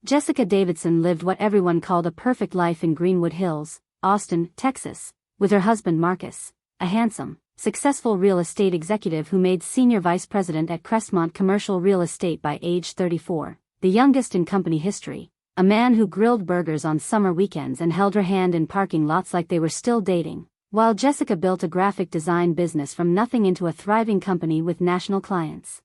Jessica Davidson lived what everyone called a perfect life in Greenwood Hills, Austin, Texas, with her husband Marcus, a handsome, successful real estate executive who made senior vice president at Crestmont Commercial Real Estate by age 34, the youngest in company history, a man who grilled burgers on summer weekends and held her hand in parking lots like they were still dating, while Jessica built a graphic design business from nothing into a thriving company with national clients,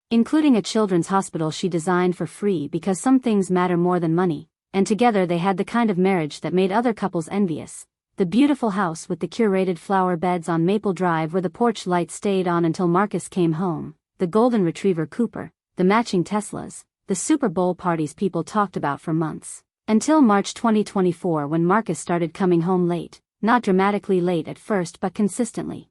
including a children's hospital she designed for free because some things matter more than money, and together they had the kind of marriage that made other couples envious. The beautiful house with the curated flower beds on Maple Drive where the porch light stayed on until Marcus came home, the golden retriever Cooper, the matching Teslas, the Super Bowl parties people talked about for months, until March 2024 when Marcus started coming home late, not dramatically late at first but consistently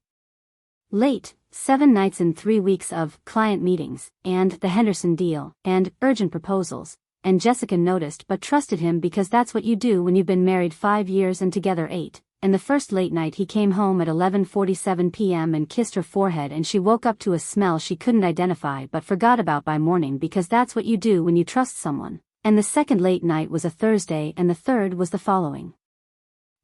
late, 7 nights in 3 weeks of client meetings, and the Henderson deal, and urgent proposals, and Jessica noticed but trusted him because that's what you do when you've been married 5 years and together 8, and the first late night he came home at 11:47 p.m. and kissed her forehead and she woke up to a smell she couldn't identify but forgot about by morning because that's what you do when you trust someone, and the second late night was a Thursday and the third was the following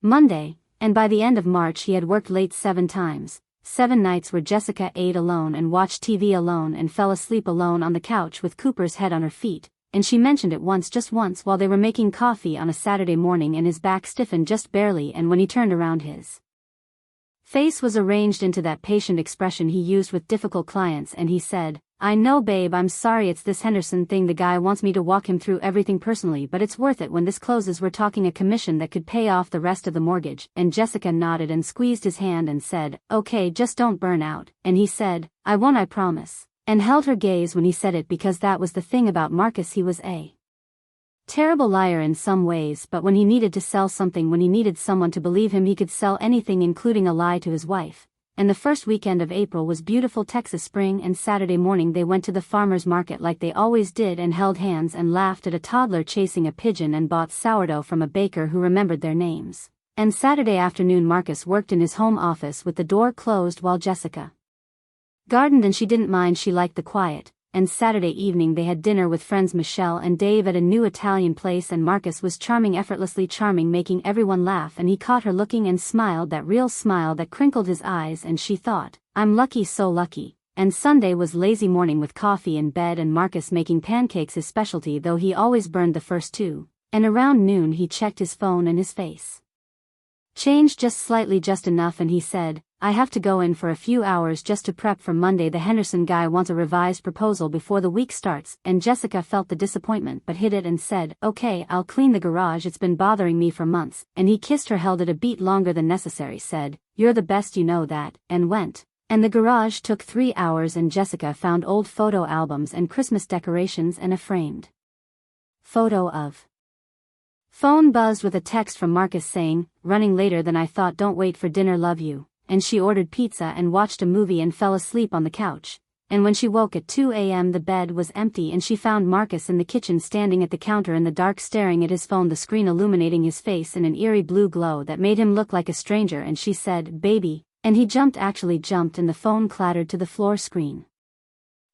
Monday, and by the end of March he had worked late 7 times. 7 nights where Jessica ate alone and watched TV alone and fell asleep alone on the couch with Cooper's head on her feet, and she mentioned it once, just once, while they were making coffee on a Saturday morning and his back stiffened just barely, and when he turned around his face was arranged into that patient expression he used with difficult clients and he said, "I know babe, I'm sorry, it's this Henderson thing, the guy wants me to walk him through everything personally, but it's worth it when this closes, we're talking a commission that could pay off the rest of the mortgage," and Jessica nodded and squeezed his hand and said, "Okay, just don't burn out," and he said, "I won't, I promise," and held her gaze when he said it because that was the thing about Marcus, he was a terrible liar in some ways, but when he needed to sell something, when he needed someone to believe him, he could sell anything, including a lie to his wife. And the first weekend of April was beautiful Texas spring, and Saturday morning they went to the farmer's market like they always did and held hands and laughed at a toddler chasing a pigeon and bought sourdough from a baker who remembered their names. And Saturday afternoon Marcus worked in his home office with the door closed while Jessica gardened, and she didn't mind, she liked the quiet. And Saturday evening they had dinner with friends Michelle and Dave at a new Italian place, and Marcus was charming, effortlessly charming, making everyone laugh, and he caught her looking and smiled, that real smile that crinkled his eyes, and she thought, "I'm lucky, so lucky." And Sunday was lazy morning with coffee in bed and Marcus making pancakes his specialty, though he always burned the first 2, and around noon he checked his phone and his face changed just slightly, just enough, and he said, "I have to go in for a few hours just to prep for Monday. The Henderson guy wants a revised proposal before the week starts," and Jessica felt the disappointment but hid it and said, "Okay, I'll clean the garage, it's been bothering me for months," and he kissed her, held it a beat longer than necessary, said, "You're the best, you know that," and went. And the garage took 3 hours and Jessica found old photo albums and Christmas decorations and a framed photo of phone buzzed with a text from Marcus saying, "Running later than I thought, don't wait for dinner, love you," and she ordered pizza and watched a movie and fell asleep on the couch. And when she woke at 2 a.m. the bed was empty and she found Marcus in the kitchen standing at the counter in the dark staring at his phone, the screen illuminating his face in an eerie blue glow that made him look like a stranger, and she said, "Baby," and he jumped, actually jumped, and the phone clattered to the floor, screen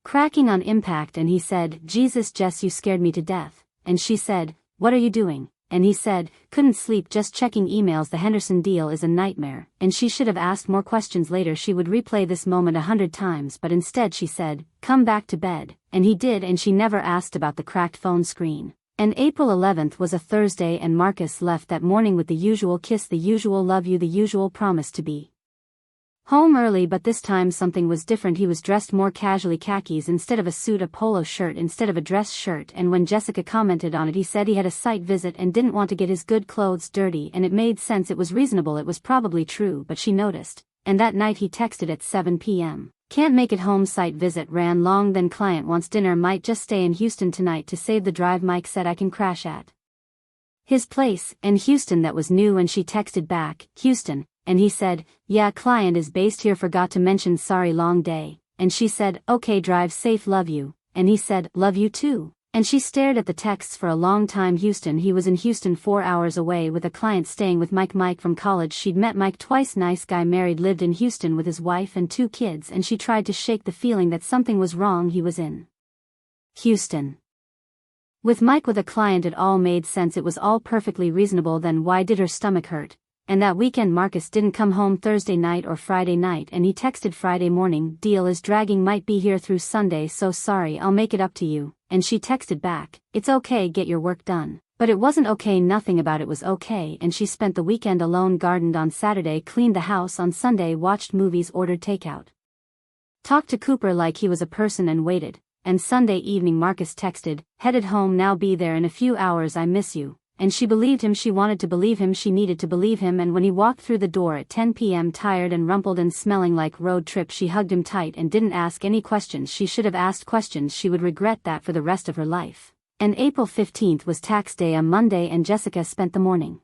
cracking on impact, and he said, "Jesus Jess, you scared me to death," and she said, "What are you doing?" And he said, "Couldn't sleep, just checking emails, the Henderson deal is a nightmare," and she should have asked more questions later. She would replay this moment 100 times, but instead she said, "Come back to bed," and he did, and she never asked about the cracked phone screen. And April 11th was a Thursday and Marcus left that morning with the usual kiss, the usual love you, the usual promise to be home early, but this time something was different. He was dressed more casually, khakis instead of a suit, a polo shirt instead of a dress shirt, and when Jessica commented on it he said he had a site visit and didn't want to get his good clothes dirty, and it made sense, it was reasonable, it was probably true, but she noticed. And that night he texted at 7 p.m. "Can't make it home, site visit ran long, then client wants dinner, might just stay in Houston tonight to save the drive, Mike said I can crash at his place," and Houston, that was new, and she texted back, "Houston," and he said, "Yeah, client is based here, forgot to mention, sorry, long day," and she said, "Okay, drive safe, love you," and he said, "Love you too," and she stared at the texts for a long time. Houston, he was in Houston 4 hours away with a client staying with Mike from college. She'd met Mike twice, nice guy, married, lived in Houston with his wife and 2 kids, and she tried to shake the feeling that something was wrong. He was in Houston With Mike with a client it all made sense, it was all perfectly reasonable. Then why did her stomach hurt? And that weekend Marcus didn't come home Thursday night or Friday night, and he texted Friday morning, "Deal is dragging, might be here through Sunday, so sorry, I'll make it up to you." And she texted back, "It's okay, get your work done." But it wasn't okay, nothing about it was okay, and she spent the weekend alone, gardened on Saturday, cleaned the house on Sunday, watched movies, ordered takeout. Talked to Cooper like he was a person and waited. And Sunday evening Marcus texted, "Headed home now, be there in a few hours, I miss you." And she believed him, she wanted to believe him, she needed to believe him. And when he walked through the door at 10 p.m. tired and rumpled and smelling like road trip, she hugged him tight and didn't ask any questions. She should have asked questions, she would regret that for the rest of her life. And April 15th was tax day, a Monday, and Jessica spent the morning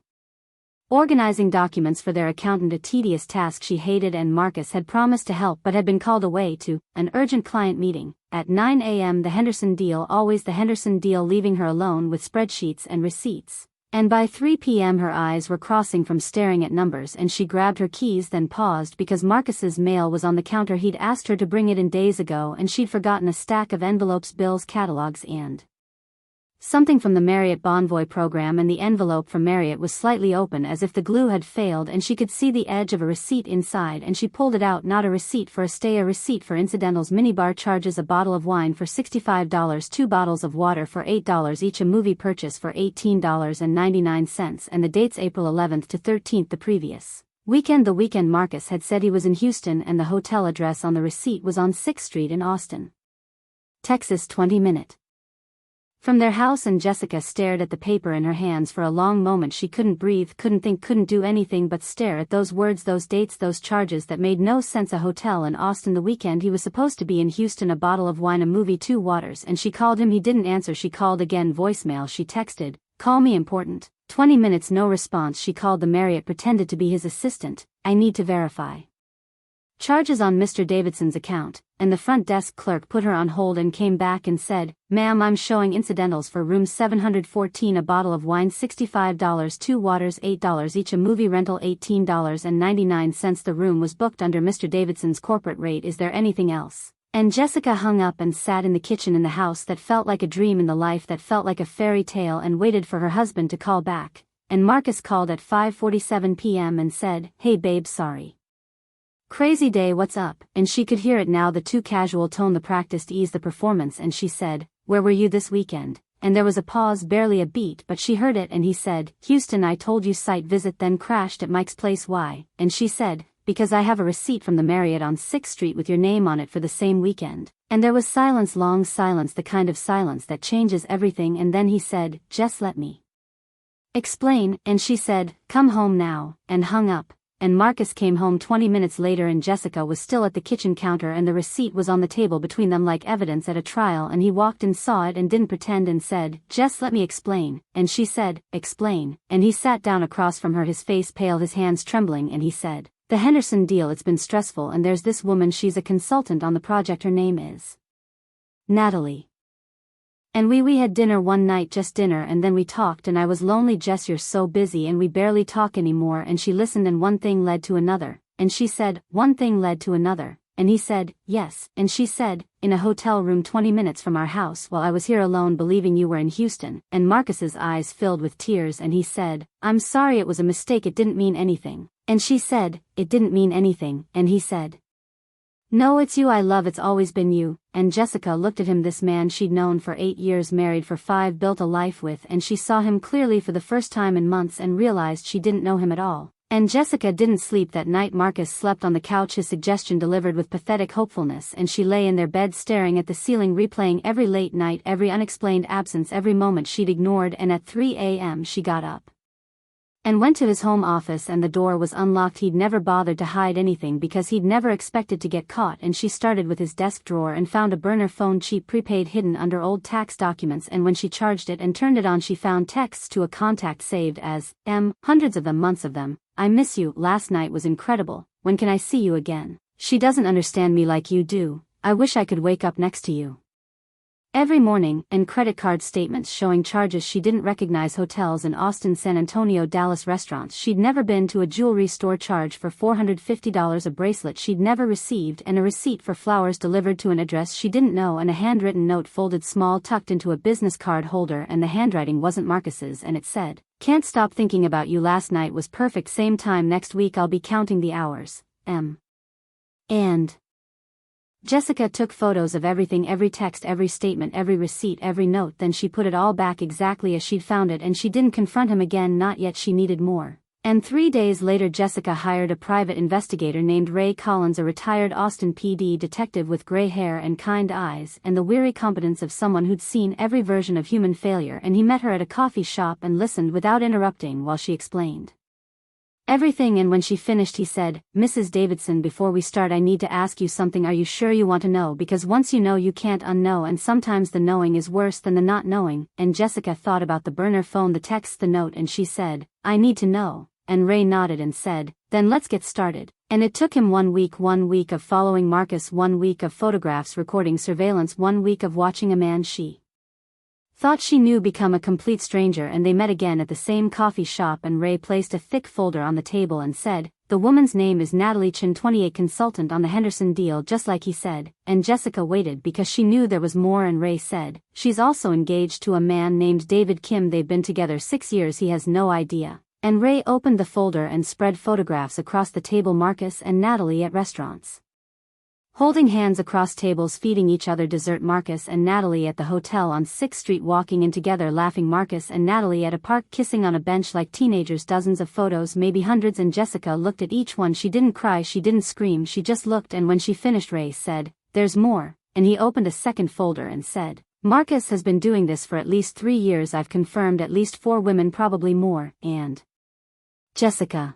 organizing documents for their accountant, a tedious task she hated, and Marcus had promised to help but had been called away to an urgent client meeting. At 9 a.m. the Henderson deal, always the Henderson deal, leaving her alone with spreadsheets and receipts. And by 3 p.m. her eyes were crossing from staring at numbers, and she grabbed her keys, then paused because Marcus's mail was on the counter. He'd asked her to bring it in days ago, and she'd forgotten a stack of envelopes, bills, catalogs, and something from the Marriott Bonvoy program, and the envelope from Marriott was slightly open as if the glue had failed, and she could see the edge of a receipt inside, and she pulled it out. Not a receipt for a stay, a receipt for incidentals, minibar charges, a bottle of wine for $65, 2 bottles of water for $8 each, a movie purchase for $18.99, and the dates April 11th to 13th the previous weekend. The weekend Marcus had said he was in Houston, and the hotel address on the receipt was on 6th Street in Austin, Texas. 20-minute from their house, and Jessica stared at the paper in her hands for a long moment. She couldn't breathe, couldn't think, couldn't do anything but stare at those words, those dates, those charges that made no sense. A hotel in Austin, the weekend he was supposed to be in Houston, a bottle of wine, a movie, 2 waters, and she called him. He didn't answer. She called again, voicemail. She texted, "Call me, important." 20 minutes, no response. She called the Marriott, pretended to be his assistant. "I need to verify charges on Mr. Davidson's account," and the front desk clerk put her on hold and came back and said, "Ma'am, I'm showing incidentals for room 714, a bottle of wine $65, 2 waters $8 each, a movie rental $18.99. The room was booked under Mr. Davidson's corporate rate. Is there anything else?" And Jessica hung up and sat in the kitchen in the house that felt like a dream, in the life that felt like a fairy tale, and waited for her husband to call back. And Marcus called at 5:47 p.m. and said, "Hey babe, sorry. Crazy day, what's up?" And she could hear it now, the too casual tone, the practiced ease, the performance, and she said, "Where were you this weekend?" And there was a pause, barely a beat, but she heard it, and he said, "Houston, I told you, site visit, then crashed at Mike's place." "Why?" And she said, "Because I have a receipt from the Marriott on 6th Street with your name on it for the same weekend." And there was silence, long silence, the kind of silence that changes everything, and then he said, "Just let me explain." And she said, "Come home now," and hung up. And Marcus came home 20 minutes later, and Jessica was still at the kitchen counter, and the receipt was on the table between them like evidence at a trial, and he walked and saw it and didn't pretend and said, "Just let me explain." And she said, "Explain." And he sat down across from her, his face pale, his hands trembling, and he said, "The Henderson deal, it's been stressful, and there's this woman, she's a consultant on the project, her name is Natalie. And we had dinner one night, just dinner, and then we talked, and I was lonely. Jess, you're so busy and we barely talk anymore." And she listened, and one thing led to another, and she said, "One thing led to another." And he said, "Yes." And she said, "In a hotel room 20 minutes from our house, while I was here alone, believing you were in Houston." And Marcus's eyes filled with tears, and he said, "I'm sorry, it was a mistake, it didn't mean anything." And she said, "It didn't mean anything." And he said, "No, it's you I love, it's always been you." And Jessica looked at him, this man she'd known for 8 years, married for 5, built a life with, and she saw him clearly for the first time in months and realized she didn't know him at all. And Jessica didn't sleep that night. Marcus slept on the couch, his suggestion delivered with pathetic hopefulness, and she lay in their bed staring at the ceiling, replaying every late night, every unexplained absence, every moment she'd ignored. And at 3 a.m. she got up and went to his home office, and the door was unlocked. He'd never bothered to hide anything because he'd never expected to get caught, and she started with his desk drawer and found a burner phone, cheap prepaid, hidden under old tax documents, and when she charged it and turned it on, she found texts to a contact saved as M, hundreds of them, months of them. "I miss you, last night was incredible, when can I see you again? She doesn't understand me like you do, I wish I could wake up next to you." every morning, and credit card statements showing charges she didn't recognize, hotels in Austin, San Antonio, Dallas, restaurants she'd never been to, a jewelry store charge for $450, a bracelet she'd never received, and a receipt for flowers delivered to an address she didn't know, and a handwritten note folded small tucked into a business card holder, and the handwriting wasn't Marcus's, and it said, "Can't stop thinking about you, last night was perfect, same time next week I'll be counting the hours, M." And Jessica took photos of everything, every text, every statement, every receipt, every note, then she put it all back exactly as she'd found it, and she didn't confront him again, not yet, she needed more. And 3 days later Jessica hired a private investigator named Ray Collins, a retired Austin PD detective with gray hair and kind eyes and the weary competence of someone who'd seen every version of human failure, and he met her at a coffee shop and listened without interrupting while she explained everything, and when she finished he said, "Mrs. Davidson, before we start I need to ask you something. Are you sure you want to know? Because once you know you can't unknow, and sometimes the knowing is worse than the not knowing." And Jessica thought about the burner phone, the text, the note, and she said, "I need to know." And Ray nodded and said, "Then let's get started." And it took him 1 week, 1 week of following Marcus, 1 week of photographs, recording, surveillance, 1 week of watching a man she thought she knew become a complete stranger, and they met again at the same coffee shop, and Ray placed a thick folder on the table and said, "The woman's name is Natalie Chin, 28, consultant on the Henderson deal," just like he said, and Jessica waited because she knew there was more, and Ray said, "She's also engaged to a man named David Kim. They've been together 6 years. He has no idea." And Ray opened the folder and spread photographs across the table, Marcus and Natalie at restaurants, holding hands across tables, feeding each other dessert, Marcus and Natalie at the hotel on 6th Street, walking in together, laughing, Marcus and Natalie at a park, kissing on a bench like teenagers, dozens of photos, maybe hundreds, and Jessica looked at each one. She didn't cry, she didn't scream, she just looked, and when she finished Ray said, "There's more," and he opened a second folder and said, "Marcus has been doing this for at least 3 years. I've confirmed at least 4 women, probably more." And Jessica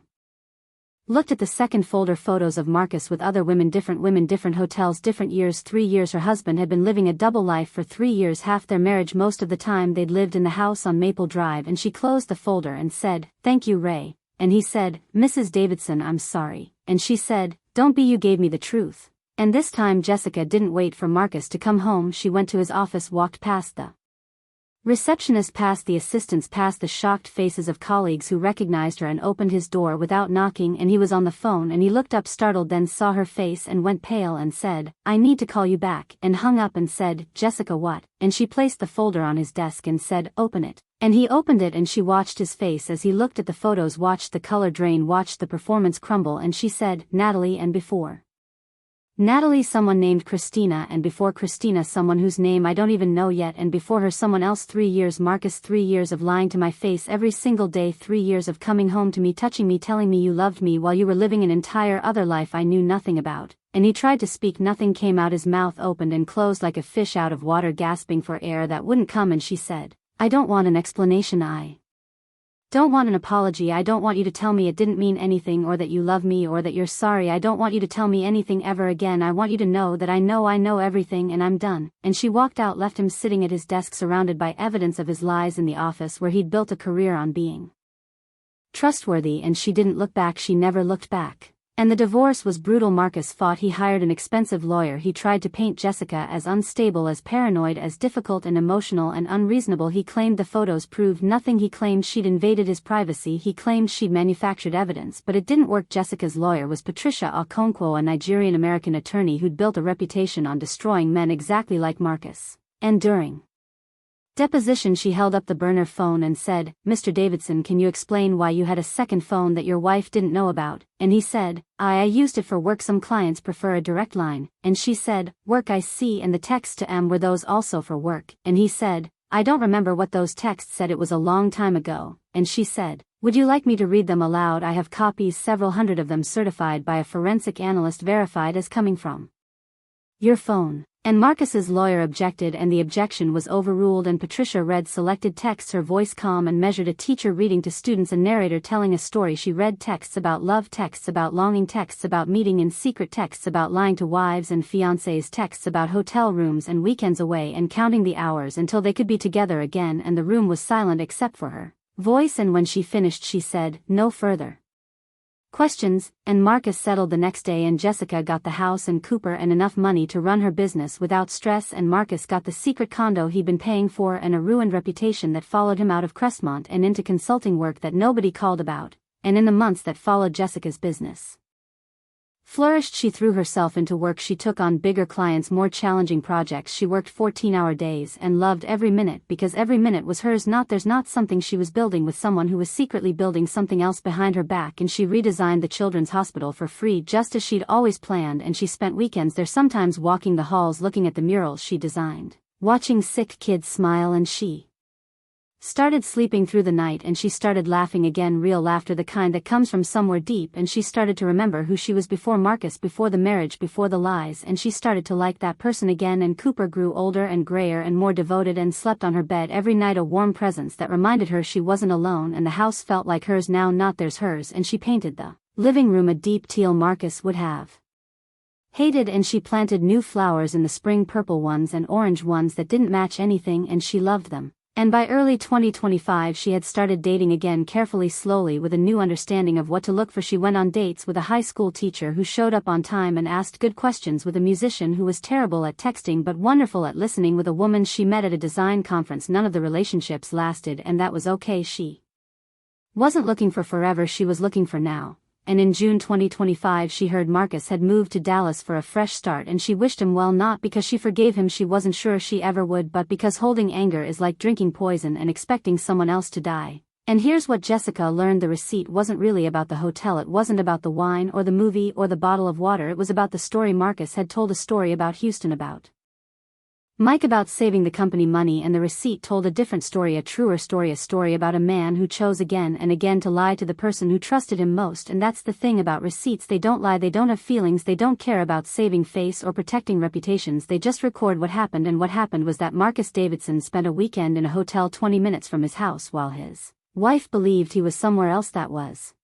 looked at the second folder, photos of Marcus with other women, different hotels, different years, 3 years. Her husband had been living a double life for 3 years, half their marriage, most of the time they'd lived in the house on Maple Drive, and she closed the folder and said, "Thank you, Ray." And he said, "Mrs. Davidson, I'm sorry." And she said, "Don't be, you gave me the truth." And this time Jessica didn't wait for Marcus to come home. She went to his office, walked past the receptionist, past the assistants, past the shocked faces of colleagues who recognized her, and opened his door without knocking, and he was on the phone, and he looked up startled, then saw her face and went pale and said, "I need to call you back," and hung up and said, "Jessica, what?" And she placed the folder on his desk and said, "Open it." And he opened it, and she watched his face as he looked at the photos, watched the color drain, watched the performance crumble, and she said, "Natalie, and before Natalie someone named Christina, and before Christina someone whose name I don't even know yet, and before her someone else. 3 years, Marcus, 3 years of lying to my face every single day, 3 years of coming home to me, touching me, telling me you loved me while you were living an entire other life I knew nothing about." And he tried to speak, nothing came out, his mouth opened and closed like a fish out of water, gasping for air that wouldn't come, and she said, "I don't want an explanation, I don't want an apology, I don't want you to tell me it didn't mean anything, or that you love me, or that you're sorry. I don't want you to tell me anything ever again. I want you to know that I know everything, and I'm done." And she walked out, left him sitting at his desk surrounded by evidence of his lies in the office where he'd built a career on being trustworthy, and she didn't look back, she never looked back. And the divorce was brutal. Marcus fought, he hired an expensive lawyer, he tried to paint Jessica as unstable, as paranoid, as difficult and emotional and unreasonable. He claimed the photos proved nothing, he claimed she'd invaded his privacy, he claimed she'd manufactured evidence, but it didn't work. Jessica's lawyer was Patricia Okonkwo, a Nigerian-American attorney who'd built a reputation on destroying men exactly like Marcus. And during deposition she held up the burner phone and said, "Mr. Davidson, can you explain why you had a second phone that your wife didn't know about?" And he said, I used it for work, some clients prefer a direct line." And she said, "Work, I see, and the texts to M, were those also for work?" And he said, "I don't remember what those texts said, it was a long time ago." And she said, "Would you like me to read them aloud? I have copies, several hundred of them, certified by a forensic analyst, verified as coming from your phone." And Marcus's lawyer objected, and the objection was overruled, and Patricia read selected texts, her voice calm and measured, a teacher reading to students, a narrator telling a story. She read texts about love, texts about longing, texts about meeting in secret, texts about lying to wives and fiancés, texts about hotel rooms and weekends away, and counting the hours until they could be together again, and the room was silent except for her voice, and when she finished she said, "No further questions, and Marcus settled the next day, and Jessica got the house and Cooper and enough money to run her business without stress, and Marcus got the secret condo he'd been paying for and a ruined reputation that followed him out of Crestmont and into consulting work that nobody called about, and in the months that followed Jessica's business flourished. She threw herself into work. She took on bigger clients, more challenging projects. She worked 14-hour days and loved every minute, because every minute was hers. There's not something she was building with someone who was secretly building something else behind her back. And she redesigned the children's hospital for free, just as she'd always planned, and she spent weekends there, sometimes walking the halls looking at the murals she designed, watching sick kids smile, and she started sleeping through the night, and she started laughing again, real laughter, the kind that comes from somewhere deep, and she started to remember who she was before Marcus, before the marriage, before the lies, and she started to like that person again. And Cooper grew older and grayer and more devoted, and slept on her bed every night, a warm presence that reminded her she wasn't alone, and the house felt like hers now, not theirs, hers. And she painted the living room a deep teal Marcus would have hated, and she planted new flowers in the spring, purple ones and orange ones that didn't match anything, and she loved them. And by early 2025 she had started dating again, carefully, slowly, with a new understanding of what to look for. She went on dates with a high school teacher who showed up on time and asked good questions, with a musician who was terrible at texting but wonderful at listening, with a woman she met at a design conference. None of the relationships lasted, and that was okay. She wasn't looking for forever, she was looking for now. And in June 2025 she heard Marcus had moved to Dallas for a fresh start, and she wished him well, not because she forgave him, she wasn't sure she ever would, but because holding anger is like drinking poison and expecting someone else to die. And here's what Jessica learned: the receipt wasn't really about the hotel, it wasn't about the wine or the movie or the bottle of water, it was about the story Marcus had told, a story about Houston, about Mike, about saving the company money. And the receipt told a different story, a truer story, a story about a man who chose again and again to lie to the person who trusted him most. And that's the thing about receipts: they don't lie, they don't have feelings, they don't care about saving face or protecting reputations, they just record what happened. And what happened was that Marcus Davidson spent a weekend in a hotel 20 minutes from his house while his wife believed he was somewhere else. That was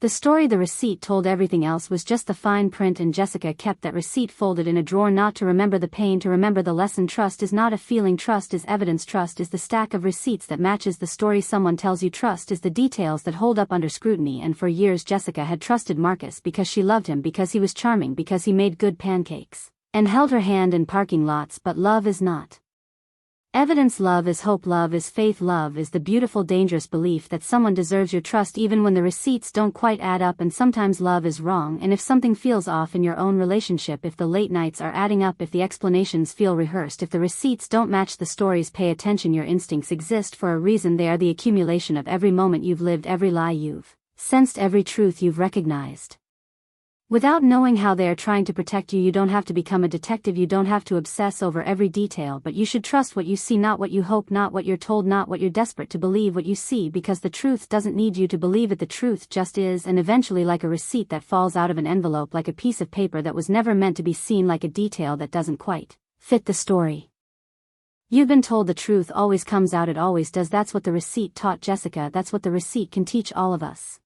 the story. The receipt told everything else was just the fine print, and Jessica kept that receipt folded in a drawer, not to remember the pain, to remember the lesson. Trust is not a feeling, trust is evidence, trust is the stack of receipts that matches the story someone tells you, trust is the details that hold up under scrutiny. And for years Jessica had trusted Marcus because she loved him, because he was charming, because he made good pancakes and held her hand in parking lots. But love is not evidence. Love is hope, love is faith, love is the beautiful, dangerous belief that someone deserves your trust even when the receipts don't quite add up. And sometimes love is wrong, and if something feels off in your own relationship, if the late nights are adding up, if the explanations feel rehearsed, if the receipts don't match the stories, pay attention. Your instincts exist for a reason. They are the accumulation of every moment you've lived, every lie you've sensed, every truth you've recognized without knowing how. They are trying to protect you. You don't have to become a detective, you don't have to obsess over every detail, but you should trust what you see, not what you hope, not what you're told, not what you're desperate to believe. What you see, because the truth doesn't need you to believe it, the truth just is. And eventually, like a receipt that falls out of an envelope, like a piece of paper that was never meant to be seen, like a detail that doesn't quite fit the story you've been told, the truth always comes out, it always does. That's what the receipt taught Jessica, that's what the receipt can teach all of us.